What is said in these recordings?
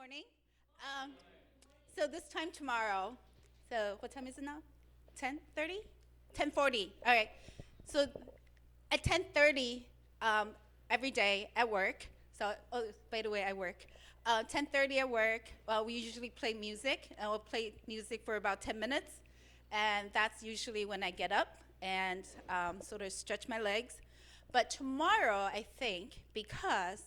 morning. Um, so this time tomorrow, so what time is it now? 10:30? 10:40. All right. So at 10:30, every day at work. So, oh, by the way, I work. 10:30 at work. Well, we usually play music, and we'll play music for about 10 minutes, and that's usually when I get up and sort of stretch my legs. But tomorrow, I think, because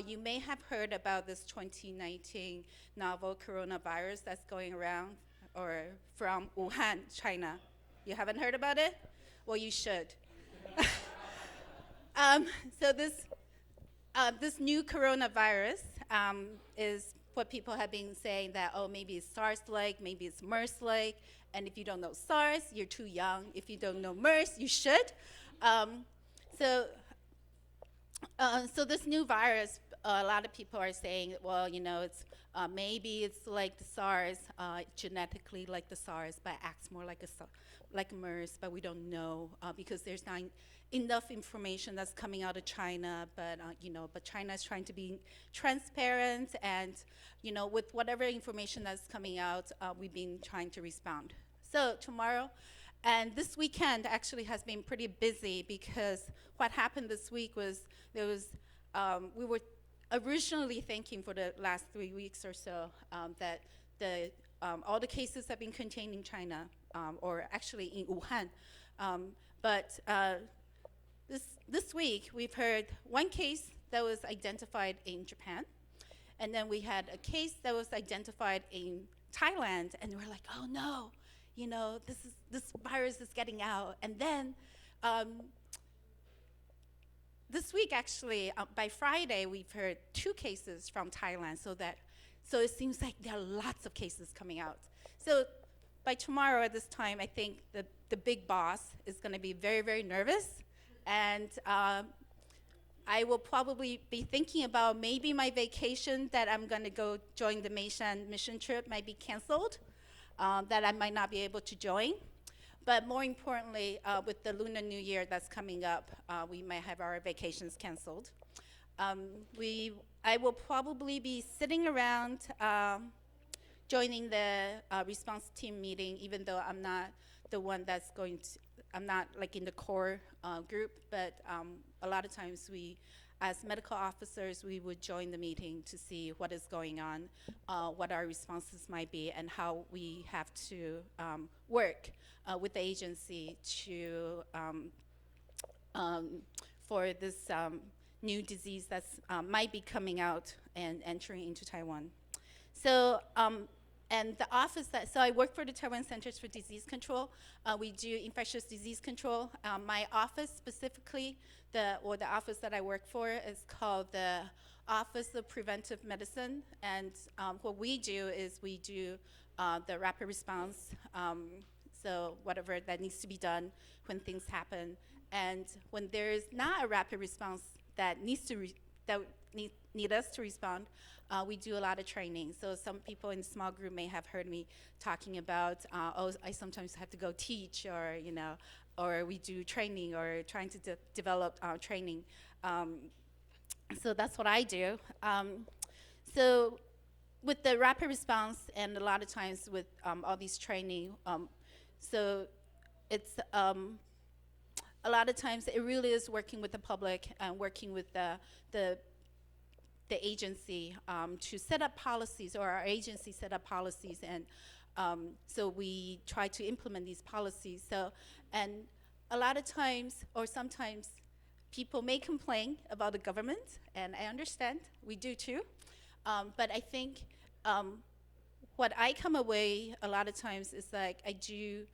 you may have heard about this 2019 novel coronavirus that's going around or from Wuhan, China. You haven't heard about it? Well, you should. um, so this new coronavirus is what people have been saying that, oh, maybe it's SARS-like, maybe it's MERS-like. And if you don't know SARS, you're too young. If you don't know MERS, you should. Um, so so this new virus, a lot of people are saying, well, it's maybe it's like the SARS, genetically like the SARS, but acts more like like MERS, but we don't know because there's not enough information that's coming out of China. But China is trying to be transparent, and with whatever information that's coming out, we've been trying to respond. So tomorrow, and this weekend actually has been pretty busy because what happened this week was we were originally thinking for the last 3 weeks or so that all the cases have been contained in China or actually in Wuhan. But this week we've heard one case that was identified in Japan, and then we had a case that was identified in Thailand, and we're like, oh no, this virus is getting out. And then this week, actually, by Friday, we've heard 2 cases from Thailand. So it seems like there are lots of cases coming out. So by tomorrow at this time, I think the big boss is going to be very, very nervous, and I will probably be thinking about maybe my vacation that I'm going to go join the Meishan mission trip might be canceled, that I might not be able to join. But more importantly, with the Lunar New Year that's coming up, we might have our vacations canceled. Um, I will probably be sitting around joining the response team meeting, even though I'm not the one that's I'm not like in the core group, but a lot of times as medical officers, we would join the meeting to see what is going on, what our responses might be, and how we have to work with the agency for this new disease that's might be coming out and entering into Taiwan. So, and the office so I work for the Taiwan Centers for Disease Control. We do infectious disease control. My office specifically, the office that I work for is called the Office of Preventive Medicine. And what we do is we do the rapid response. So whatever that needs to be done when things happen. And when there is not a rapid response that need us to respond, we do a lot of training. So some people in the small group may have heard me talking about, I sometimes have to go teach, or we do training or trying to develop training. So that's what I do. So with the rapid response, and a lot of times with all these training, so it's a lot of times it really is working with the public and working with the agency to set up policies, or our agency set up policies, and so we try to implement these policies. So, and a lot of times, or sometimes, people may complain about the government, and I understand, we do too. But I think what I come away a lot of times is like I do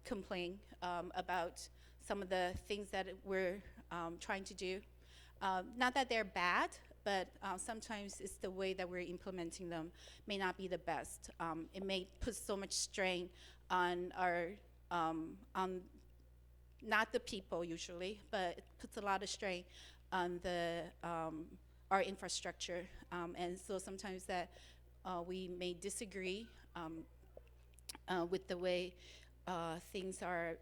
complain about some of the things that we're trying to do. Not that they're bad, but sometimes it's the way that we're implementing them may not be the best. It may put so much strain on on not the people usually, but it puts a lot of strain on our infrastructure. And so sometimes that we may disagree with the way things are,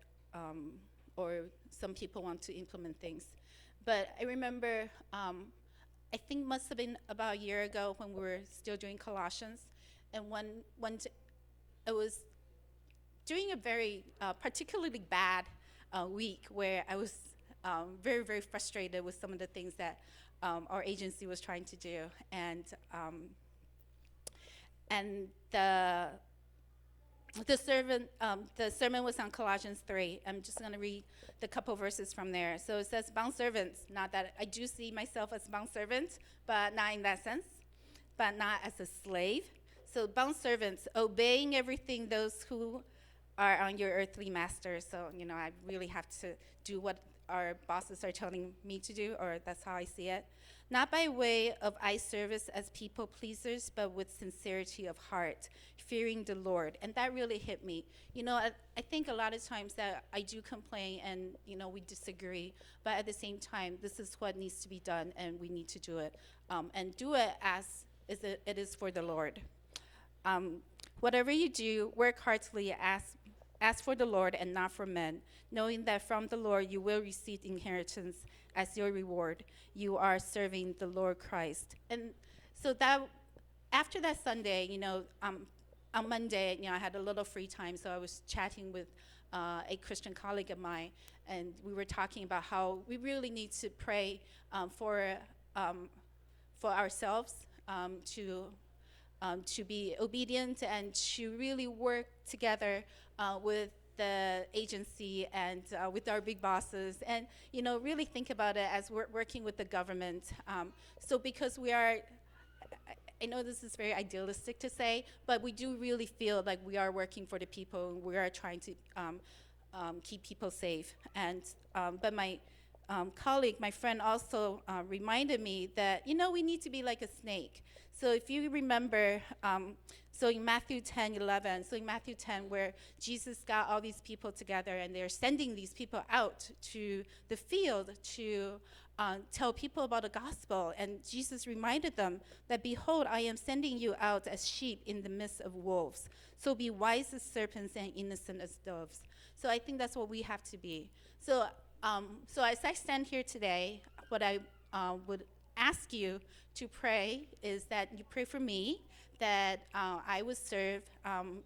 or some people want to implement things. But I remember I think must have been about a year ago when we were still doing Colossians, and it was during a very particularly bad week where I was very, very frustrated with some of the things that our agency was trying to do, and the sermon was on Colossians 3. I'm just going to read the couple verses from there. So it says, "Bond servants, not that I do see myself as bond servant, but not in that sense, but not as a slave. So bond servants, obeying everything those who are on your earthly masters." So, I really have to do what our bosses are telling me to do, or that's how I see it. "Not by way of eye service as people pleasers, but with sincerity of heart, fearing the Lord." And that really hit me. I think a lot of times that I do complain and, we disagree, but at the same time, this is what needs to be done, and we need to do it. And do it as it is for the Lord. "Whatever you do, work heartily as for the Lord and not for men, knowing that from the Lord you will receive inheritance as your reward. You are serving the Lord Christ." And so that after that Sunday, on Monday, I had a little free time, so I was chatting with a Christian colleague of mine, and we were talking about how we really need to pray for ourselves, to be obedient and to really work together with the agency and with our big bosses, and really think about it as we're working with the government. So because I know this is very idealistic to say, but we do really feel like we are working for the people. And we are trying to keep people safe. And but my colleague, my friend, also reminded me that we need to be like a snake. So if you remember, so in Matthew 10:11, so in Matthew 10, where Jesus got all these people together and they're sending these people out to the field to tell people about the gospel. And Jesus reminded them that, "Behold, I am sending you out as sheep in the midst of wolves. So be wise as serpents and innocent as doves." So I think that's what we have to be. So, so as I stand here today, what I would ask you to pray is that you pray for me, that I would serve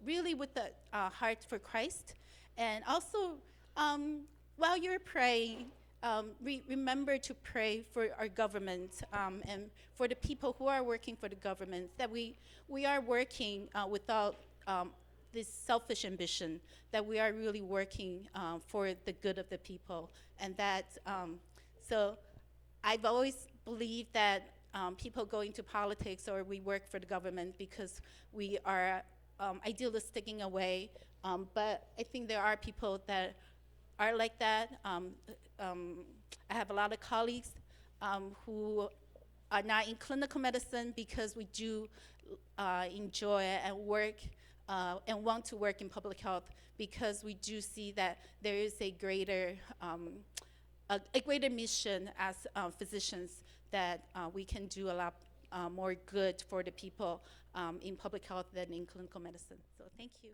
really with the heart for Christ. And also, while you're praying, remember to pray for our government and for the people who are working for the government, that we are working without this selfish ambition, that we are really working for the good of the people. And that, so I've always believed that people go into politics or we work for the government because we are idealistic in a way, but I think there are people that are like that. I have a lot of colleagues who are not in clinical medicine because we do enjoy and work and want to work in public health, because we do see that there is a greater mission as physicians, that we can do a lot more good for the people in public health than in clinical medicine. So thank you.